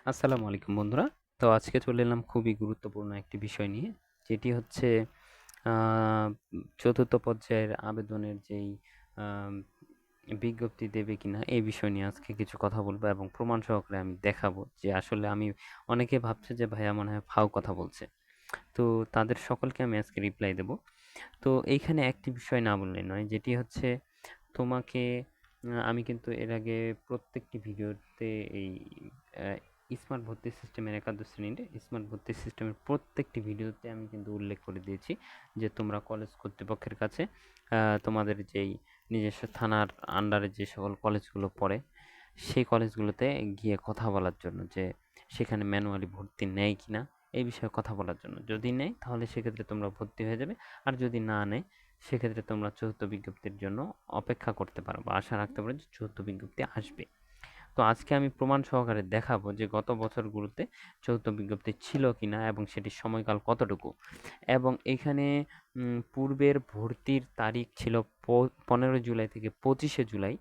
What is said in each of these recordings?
আসসালামু আলাইকুম বন্ধুরা। তো আজকে চলে এলাম খুবই গুরুত্বপূর্ণ একটি বিষয় নিয়ে। যেটি হচ্ছে আ ৪র্থ পর্যায়ের আবেদনের যেই আম বিজ্ঞপ্তি দেবে কিনা এই বিষয় নিয়ে আজকে কিছু কথা বলবো এবং প্রমাণ সহকারে আমি দেখাবো যে আসলে অনেকে ভাবছে যে ভাইয়া মনে হয় ফাও কথা বলছে। তো তাদের সকলকে আমি আজকে রিপ্লাই দেব। তো এইখানে একটি বিষয় না বললেই নয়, যেটি হচ্ছে তোমাকে আমি কিন্তু এর আগে প্রত্যেকটি ভিডিওতে এই স্মার্ট ভর্তি সিস্টেমের একাদশ শ্রেণীর স্মার্ট ভর্তি সিস্টেমের প্রত্যেকটি ভিডিওতে আমি কিন্তু উল্লেখ করে দিয়েছি যে তোমরা কলেজ কর্তৃপক্ষের কাছে তোমাদের যেই নিজস্ব থানার আন্ডারে যে সকল কলেজগুলো পড়ে সেই কলেজগুলোতে গিয়ে কথা বলার জন্য যে সেখানে ম্যানুয়ালি ভর্তি নেয় কিনা এই বিষয়ে কথা বলার জন্য। যদি নেয় তাহলে সেক্ষেত্রে তোমরা ভর্তি হয়ে যাবে, আর যদি না নেয় সেক্ষেত্রে তোমরা চতুর্থ বিজ্ঞপ্তির জন্য অপেক্ষা করতে পারো বা আশা রাখতে পারো যে চতুর্থ বিজ্ঞপ্তি আসবে। তো আজকে আমি প্রমাণ সহকারে দেখাবো যে গত বছরগুলোতে চতুর্থ বিজ্ঞপ্তি ছিল কিনা এবং সেটির সময়কাল কতটুকু। এবং এখানে পূর্বের ভর্তির তারিখ ছিল 15 জুলাই থেকে 25শে জুলাই,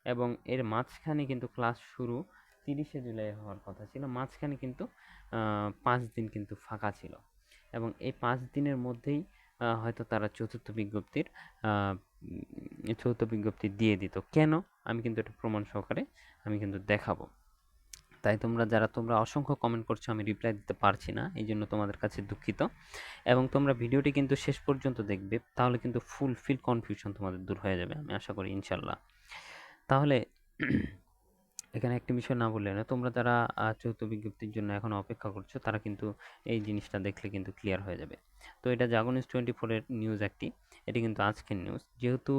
এবং এর মাঝখানে কিন্তু ক্লাস শুরু 30শে জুলাই হওয়ার কথা ছিল। মাঝখানে কিন্তু 5 দিন কিন্তু ফাঁকা ছিল, এবং এই 5 দিনের মধ্যেই হয়তো তারা চতুর্থ বিজ্ঞপ্তি দিয়ে দিত। কেন? আমি কিন্তু এটা প্রমাণ সহকারে আমি কিন্তু দেখাবো। তাই তোমরা অসংখ্য কমেন্ট করছো, আমি রিপ্লাই দিতে পারছি না, এই জন্য তোমাদের কাছে দুঃখিত। এবং তোমরা ভিডিওটি কিন্তু শেষ পর্যন্ত দেখবে, তাহলে কিন্তু ফুলফিল কনফিউশন তোমাদের দূর হয়ে যাবে, আমি আশা করি ইনশাল্লাহ। তাহলে এখানে একটি বিষয় না বললে না, তোমরা যারা চতুর্থ বিজ্ঞপ্তির জন্য এখন অপেক্ষা করছো তারা কিন্তু এই জিনিসটা দেখলে কিন্তু ক্লিয়ার হয়ে যাবে। তো এটা জাগো নিউজ 24 এর নিউজ একটি, এটি কিন্তু আজকের নিউজ। যেহেতু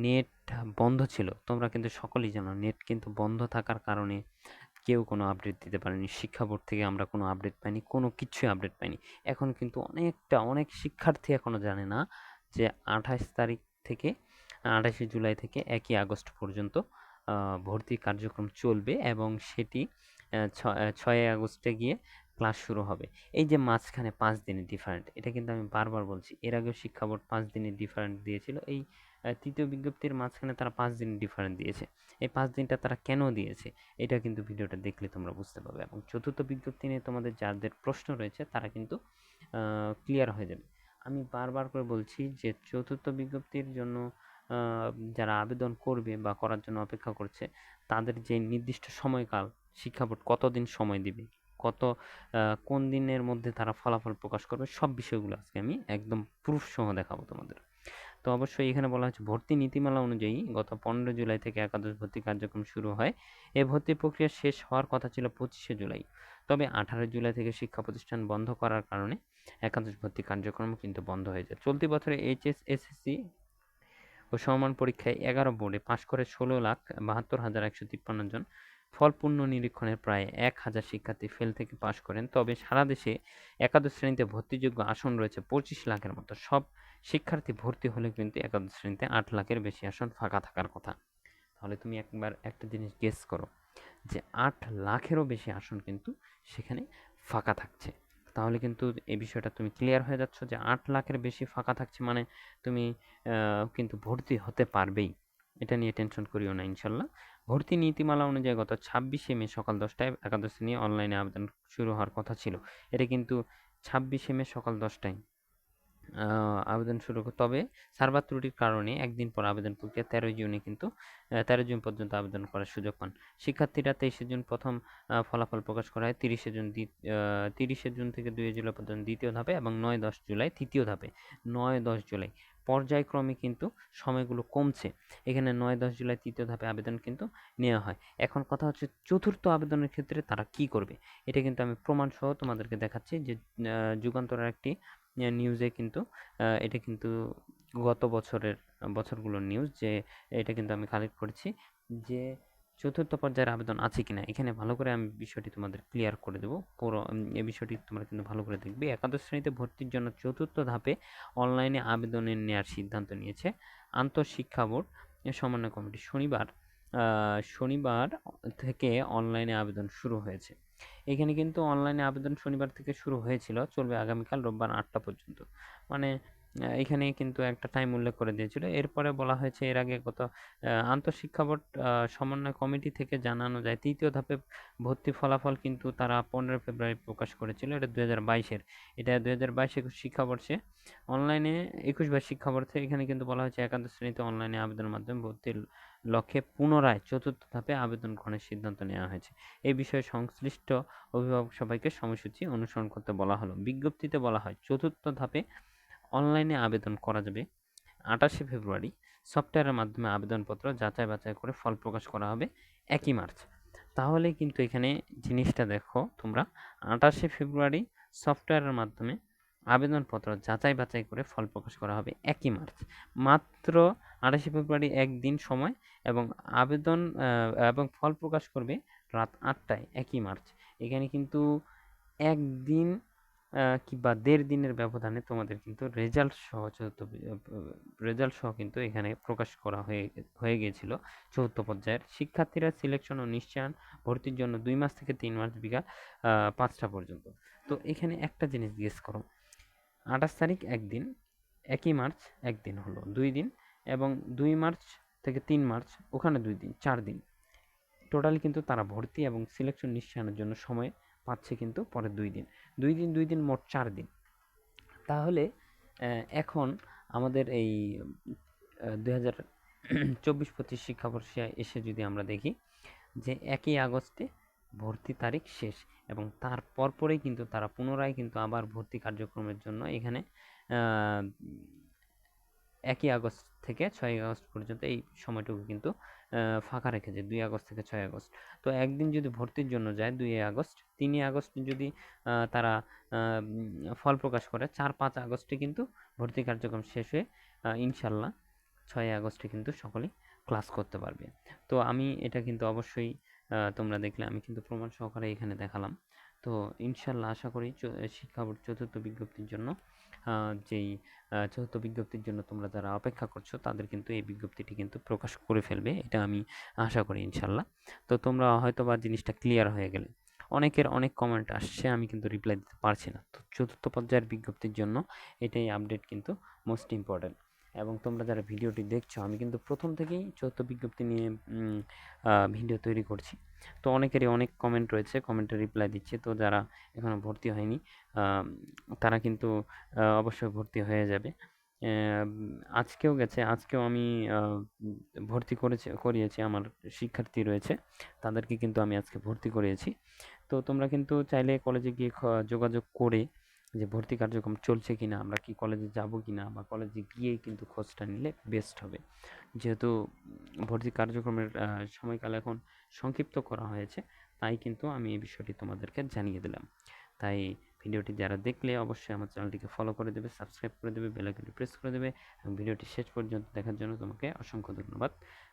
নেট বন্ধ ছিল, তোমরা কিন্তু সকলেই জানো নেট কিন্তু বন্ধ থাকার কারণে কেউ কোনো আপডেট দিতে পারেনি। শিক্ষা বোর্ড থেকে আমরা কোনো আপডেট পাইনি, কোনো কিছুই আপডেট পাইনি। এখন কিন্তু অনেক শিক্ষার্থী এখনও জানে না যে 28 তারিখ থেকে 28শে জুলাই থেকে 1ই আগস্ট পর্যন্ত ভর্তি কার্যক্রম চলবে, এবং সেটি 6ই আগস্টে গিয়ে ক্লাস শুরু হবে। এই যে মাঝখানে 5 দিনের ডিফারেন্ট, এটা কিন্তু আমি বারবার বলছি। এর আগেও শিক্ষা বোর্ড 5 দিনের ডিফারেন্ট দিয়েছিল। এই তৃতীয় বিজ্ঞপ্তির মাঝখানে তারা 5 দিনের ডিফারেন্ট দিয়েছে। এই 5 দিনটা তারা কেন দিয়েছে এটা কিন্তু ভিডিওটা দেখলে তোমরা বুঝতে পারবে, এবং চতুর্থ বিজ্ঞপ্তি নিয়ে তোমাদের যাদের প্রশ্ন রয়েছে তারা কিন্তু ক্লিয়ার হয়ে যাবে। আমি বারবার করে বলছি যে চতুর্থ বিজ্ঞপ্তির জন্য যারা আবেদন করবে বা করার জন্য অপেক্ষা করছে তাদের যে নির্দিষ্ট সময়কাল, শিক্ষা বোর্ড কতদিন সময় দিবে, কত কোন দিনের মধ্যে তারা ফলাফল প্রকাশ করবে, সব বিষয়গুলো আজকে আমি একদম প্রুফ সহ দেখাবো তোমাদের। তো অবশ্যই এখানে বলা হচ্ছে ভর্তি নীতিমালা অনুযায়ী গত 15 জুলাই থেকে একাদশ ভর্তি কার্যক্রম শুরু হয়। এই ভর্তি প্রক্রিয়া শেষ হওয়ার কথা ছিল 25শে জুলাই। তবে 18 জুলাই থেকে শিক্ষা প্রতিষ্ঠান বন্ধ করার কারণে একাদশ ভর্তি কার্যক্রম কিন্তু বন্ধ হয়ে যায়। চলতি বছরে এইচএস, এসএসসি ও সমমান পরীক্ষায় 11 বোর্ডে পাশ করে 16,72,153 জন, ফল পুনর্নিরীক্ষণে প্রায় 1,000 শিক্ষার্থী ফেল থেকে পাশ করেন। তবে সারা দেশে একাদশ শ্রেণীতে ভর্তিযোগ্য আসন রয়েছে 25 লাখের মতো। সব শিক্ষার্থী ভর্তি হলে কিন্তু একাদশ শ্রেণীতে 8 লাখের বেশি আসন ফাঁকা থাকার কথা। তাহলে তুমি একবার একটা জিনিস গেস করো যে 8 লাখেরও বেশি আসন কিন্তু সেখানে ফাঁকা থাকছে। তাহলে কিন্তু এই বিষয়টা তুমি ক্লিয়ার হয়ে যাচ্ছ যে 8 লাখের বেশি ফাঁকা থাকছে, মানে তুমি কিন্তু ভর্তি হতে পারবেই। এটা নিয়ে টেনশন করিও না ইনশাল্লাহ। ভর্তি নীতিমালা অনুযায়ী গত 26শে মে সকাল 10টায় একাদশ শ্রেণী অনলাইনে আবেদন শুরু হওয়ার কথা ছিল। এটা কিন্তু 26শে মে সকাল 10টায় আবেদন শুরু, তবে সার্ভার ত্রুটির কারণে একদিন পর আবেদন প্রক্রিয়া 13 জুন পর্যন্ত আবেদন করার সুযোগ পান। শিক্ষার্থীরা 23শে জুন প্রথম ফলাফল প্রকাশ করা হয়। 30শে জুন থেকে 2 জুলাই পর্যন্ত দ্বিতীয় ধাপে, এবং 9-10 জুলাই তৃতীয় ধাপে। 9-10 জুলাই পর্যায়ক্রমে কিন্তু সময়গুলো কমছে। এখানে 9-10 জুলাই তৃতীয় ধাপে আবেদন কিন্তু নেওয়া হয়। এখন কথা হচ্ছে চতুর্থ আবেদনের ক্ষেত্রে তারা কি করবে, এটা কিন্তু আমি প্রমাণ সহ তোমাদেরকে দেখাচ্ছি। যে যুগান্তরের একটি নিউজে কিন্তু এটা কিন্তু গত বছরগুলোর নিউজ, যে এটা কিন্তু আমি কালেক্ট করেছি যে চতুর্থ পর্যায়ের আবেদন আছে কিনা। এখানে ভালো করে আমি বিষয়টি তোমাদের ক্লিয়ার করে দেবো। পুরো এই বিষয়টি তোমরা কিন্তু ভালো করে দেখবে। একাদশ শ্রেণীতে ভর্তির জন্য চতুর্থ ধাপে অনলাইনে আবেদনের নেওয়ার সিদ্ধান্ত নিয়েছে আন্তঃশিক্ষা বোর্ড সমন্বয় কমিটি। শনিবার থেকে অনলাইনে আবেদন শুরু হয়েছে। এখানে কিন্তু অনলাইনে আবেদন শনিবার থেকে শুরু হয়েছিল, চলবে আগামীকাল রোববার 8টা পর্যন্ত। মানে এখানে কিন্তু একটা টাইম উল্লেখ করে দিয়েছিল। এরপরে বলা হয়েছে এর আগে আন্তঃশিক্ষা বোর্ড সমন্বয় কমিটি থেকে জানানো যায় ৩য় ধাপে ভর্তি ফলাফল কিন্তু তারা 15 ফেব্রুয়ারি প্রকাশ করেছিল। এটা 2022-এর। এটা 2022-21 শিক্ষাবর্ষে অনলাইনে 21-22 শিক্ষাবর্ষে এখানে কিন্তু বলা হয়েছে একাদশ শ্রেণীতে অনলাইনে আবেদনের মাধ্যমে ভর্তির লক্ষ্যে পুনরায় 4র্থ ধাপে আবেদন গ্রহণের সিদ্ধান্ত নেওয়া হয়েছে। এই বিষয়ে সংশ্লিষ্ট অভিভাবক সবাইকে সময়সূচি অনুসরণ করতে বলা হলো। বিজ্ঞপ্তিতে বলা হয় 4র্থ ধাপে অনলাইনে আবেদন করা যাবে 28শে ফেব্রুয়ারি। সফটওয়্যারের মাধ্যমে আবেদনপত্র যাচাই বাছাই করে ফল প্রকাশ করা হবে 1ই মার্চ। তাহলে কিন্তু এখানে জিনিসটা দেখো তোমরা, 28শে ফেব্রুয়ারি সফটওয়্যারের মাধ্যমে আবেদনপত্র যাচাই বাছাই করে ফল প্রকাশ করা হবে 1ই মার্চ। মাত্র 28শে ফেব্রুয়ারি একদিন সময় এবং আবেদন এবং ফল প্রকাশ করবে রাত 8টায় 1ই মার্চ। এখানে কিন্তু একদিন কিংবা 1.5 দিনের ব্যবধানে তোমাদের কিন্তু রেজাল্ট সহ কিন্তু এখানে প্রকাশ করা হয়ে গিয়েছিল 4র্থ পর্যায়ের। শিক্ষার্থীরা সিলেকশন ও নিশ্চয়ন ভর্তির জন্য 2 মাস থেকে 3 মাস বিকাল 5টা পর্যন্ত। তো এখানে একটা জিনিস জিজ্ঞেস করো, 28 তারিখ একদিন, 1ই মার্চ একদিন হলো 2 দিন, এবং 2 মার্চ থেকে 3 মার্চ ওখানে 2 দিন, 4 দিন। টোটালি কিন্তু তারা ভর্তি এবং সিলেকশন নিশ্চয়নের জন্য সময় পাচ্ছে কিন্তু পরে 2 দিন, 2 দিন মোট 4 দিন। তাহলে এখন আমাদের এই 2024-25 শিক্ষাবর্ষে এসে যদি আমরা দেখি যে 1ই আগস্টে ভর্তি তারিখ শেষ এবং তার পরপরেই কিন্তু তারা পুনরায় কিন্তু আবার ভর্তি কার্যক্রমের জন্য এখানে 1ই আগস্ট থেকে 6ই আগস্ট পর্যন্ত এই সময়টুকু কিন্তু ফাঁকা রেখেছে, 2 আগস্ট থেকে 6 আগস্ট। তো একদিন যদি ভর্তির জন্য যায় 2 আগস্ট, 3 আগস্ট যদি তারা ফল প্রকাশ করে, 4-5 আগস্টে কিন্তু ভর্তি কার্যক্রম শেষ হয়ে ইনশাল্লাহ 6 আগস্টে কিন্তু সকলেই ক্লাস করতে পারবে। তো আমি এটা কিন্তু অবশ্যই তোমরা দেখলে আমি কিন্তু প্রমাণ সহকারে এখানে দেখালাম। তো ইনশাল্লাহ আশা করি শিক্ষা বোর্ড 4র্থ বিজ্ঞপ্তির জন্য যেই 4র্থ বিজ্ঞপ্তির জন্য তোমরা যারা অপেক্ষা করছো তাদের কিন্তু এই বিজ্ঞপ্তিটি কিন্তু প্রকাশ করে ফেলবে, এটা আমি আশা করি ইনশাল্লাহ। তো তোমরা হয়তো বা জিনিসটা ক্লিয়ার হয়ে গেলে। অনেকের অনেক কমেন্ট আসছে, আমি কিন্তু রিপ্লাই দিতে পারছি না। তো 4র্থ পর্যায়ের বিজ্ঞপ্তির জন্য এটাই আপডেট কিন্তু মোস্ট ইম্পর্ট্যান্ট। এবং তোমরা যারা ভিডিওটি দেখছো, আমি কিন্তু প্রথম থেকেই 4র্থ বিজ্ঞপ্তি নিয়ে ভিডিও তৈরি করছি। তো অনেকেরই অনেক কমেন্ট রয়েছে, কমেন্টে রিপ্লাই দিচ্ছি। তো যারা এখনও ভর্তি হয়নি তারা কিন্তু অবশ্যই ভর্তি হয়ে যাবে। আজকেও গেছে, আজকেও আমি ভর্তি করিয়েছি, আমার শিক্ষার্থী রয়েছে তাদেরকে কিন্তু আমি আজকে ভর্তি করিয়েছি। তো তোমরা কিন্তু চাইলে কলেজে গিয়ে যোগাযোগ করে যে ভর্তি কার্যক্রম চলছে কিনা, আমরা কি কলেজে যাব কিনা, বা কলেজে গিয়েই কিন্তু খোঁজটা নিলে বেস্ট হবে। যেহেতু ভর্তি কার্যক্রমের সময়কাল এখন সংক্ষিপ্ত করা হয়েছে, তাই কিন্তু আমি এই বিষয়টি তোমাদেরকে জানিয়ে দিলাম। তাই ভিডিওটি যারা দেখলে অবশ্যই আমার চ্যানেলটিকে ফলো করে দেবে, সাবস্ক্রাইব করে দেবে, বেল আইকনটি প্রেস করে দেবে, এবং ভিডিওটি শেষ পর্যন্ত দেখার জন্য তোমাকে অসংখ্য ধন্যবাদ।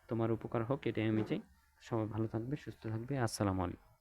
তোমার উপকার হোক এটাই আমি চাই। সবাই ভালো থাকবে, সুস্থ থাকবে। আসসালামু আলাইকুম।